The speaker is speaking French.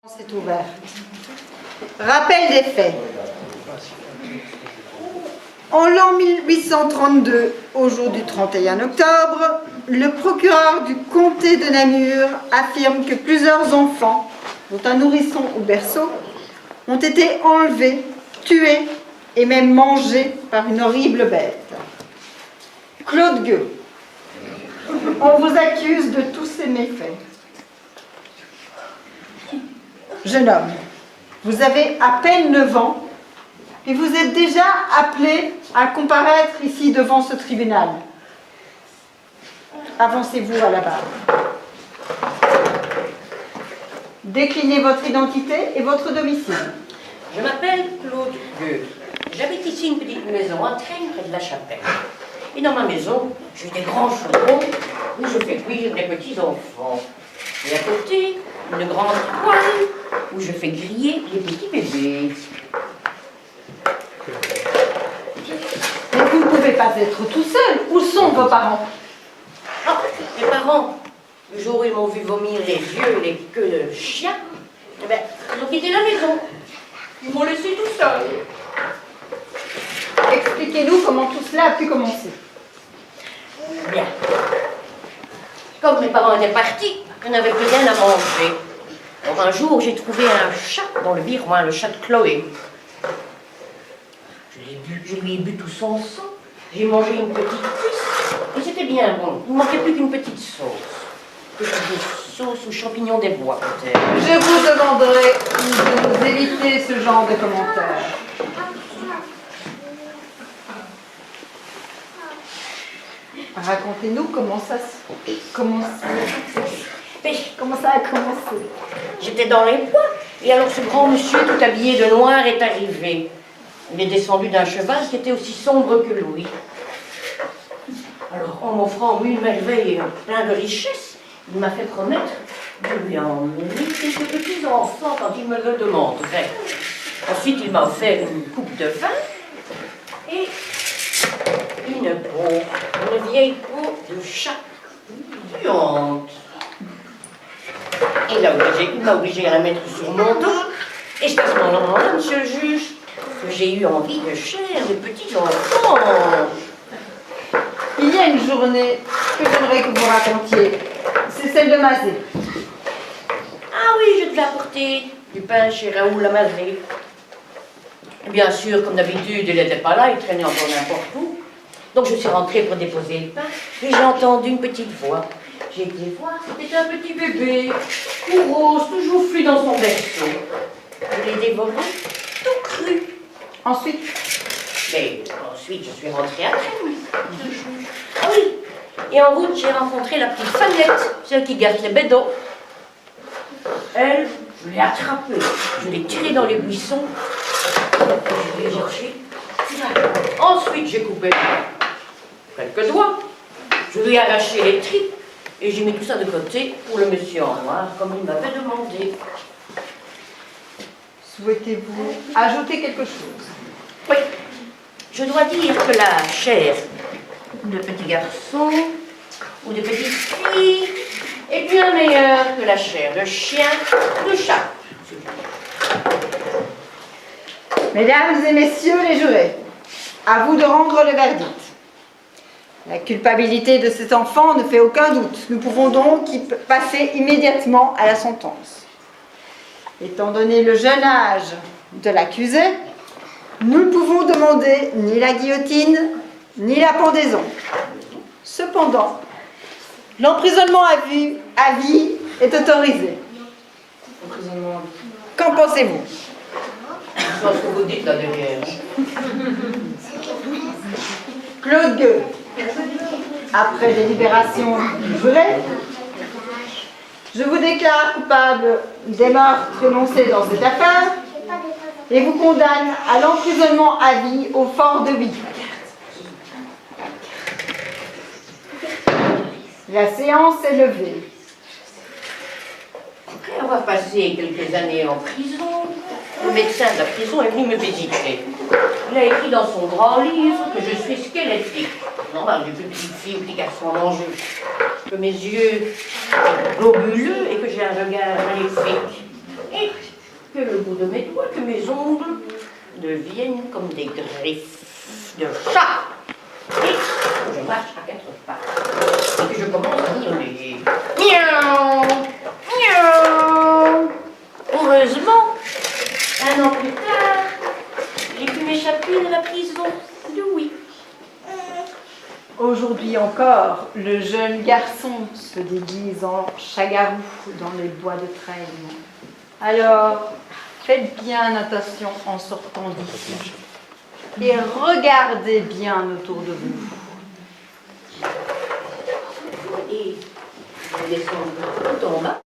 C'est ouvert. Rappel des faits. En l'an 1832, au jour du 31 octobre, le procureur du comté de Namur affirme que plusieurs enfants, dont un nourrisson au berceau, ont été enlevés, tués et même mangés par une horrible bête. Claude Gueux, on vous accuse de tous ces méfaits. Jeune homme, vous avez à peine 9 ans et vous êtes déjà appelé à comparaître ici devant ce tribunal. Avancez-vous à la barre. Déclinez votre identité et votre domicile. Je m'appelle Claude Gueux. J'habite ici une petite maison à Train près de la Chapelle. Et dans ma maison, j'ai des grands chaudrons où je fais cuire des petits enfants. Et à côté, une grande poêle où je fais griller les petits bébés. Mais vous ne pouvez pas être tout seul. Où sont vos parents? Ah, mes parents, le jour où ils m'ont vu vomir les yeux et les queues de chien, eh ben, ils ont quitté la maison. Ils m'ont laissé tout seul. Expliquez-nous comment tout cela a pu commencer. Bien. Comme mes parents étaient partis, je n'avais plus rien à manger. Alors un jour, j'ai trouvé un chat dans le miroir, le chat de Chloé. Je lui ai bu tout son sang. J'ai mangé une petite cuisse et c'était bien bon. Il ne manquait plus qu'une petite sauce. Petite sauce aux champignons des bois, peut-être. Je vous demanderai de nous éviter ce genre de commentaires. Racontez-nous comment ça a commencé. J'étais dans les bois et alors ce grand monsieur tout habillé de noir est arrivé. Il est descendu d'un cheval qui était aussi sombre que lui. Alors, en m'offrant mille merveilles plein de richesses, il m'a fait promettre de lui emmener quelques petits enfants quand il me le demanderait. Ensuite, il m'a offert une coupe de vin et une vieille peau de chat puante. Il m'a obligé à la mettre sur mon dos. Et c'est à ce moment-là, monsieur le juge, que j'ai eu envie de chair de petits enfants. Il y a une journée que j'aimerais que vous racontiez. C'est celle de Mazé. Ah oui, je devais apporter du pain chez Raoul Lamazé. Bien sûr, comme d'habitude, il n'était pas là, il traînait encore n'importe où. Donc je suis rentrée pour déposer le pain et j'ai entendu une petite voix. J'ai été voir, c'était un petit bébé, tout rose, toujours flu dans son berceau. Je l'ai dévoré, tout cru. Ensuite, Mais ensuite, je suis rentrée à Rennes. Ah oui, et en route, j'ai rencontré la petite Fanette, celle qui garde les bédos. Elle, je l'ai attrapée, je l'ai tirée dans les buissons, je l'ai cherchée. Ensuite, j'ai coupé quelques doigts, je lui ai arraché les tripes et j'ai mis tout ça de côté pour le monsieur en noir, comme il m'avait demandé. souhaitez-vous ajouter quelque chose? Oui, je dois dire que la chair de petits garçons ou de petites filles est bien meilleure que la chair de chien ou de chat. Mesdames et messieurs les jurés, à vous de rendre le verdict. La culpabilité de cet enfant ne fait aucun doute. Nous pouvons donc y passer immédiatement à la sentence. Étant donné le jeune âge de l'accusé, nous ne pouvons demander ni la guillotine, ni la pendaison. Cependant, l'emprisonnement à vie est autorisé. Qu'en pensez-vous? C'est ce que vous dites là derrière. Claude Gueux, après délibération du juré, je vous déclare coupable des meurtres énoncés dans cette affaire et vous condamne à l'emprisonnement à vie au fort de Huy. La séance est levée. Après avoir passé quelques années en prison, le médecin de la prison est venu me visiter. Il a écrit dans son grand livre que je suis squelettique. Normal, j'ai plus de petites filles ou petits garçons à manger. Que mes yeux sont globuleux et que j'ai un regard maléfique. Et bout de mes doigts que mes ongles deviennent comme des griffes de chat. Et je marche à 4 pattes. Et que je commence à miauler. Miaou, miaou. Heureusement, un an plus tard, j'ai pu m'échapper de la prison de Oui. Aujourd'hui encore, le jeune garçon se déguise en chagarou dans les bois de Trègne. Alors, faites bien attention en sortant d'ici et regardez bien autour de vous. Et je descends tout en bas.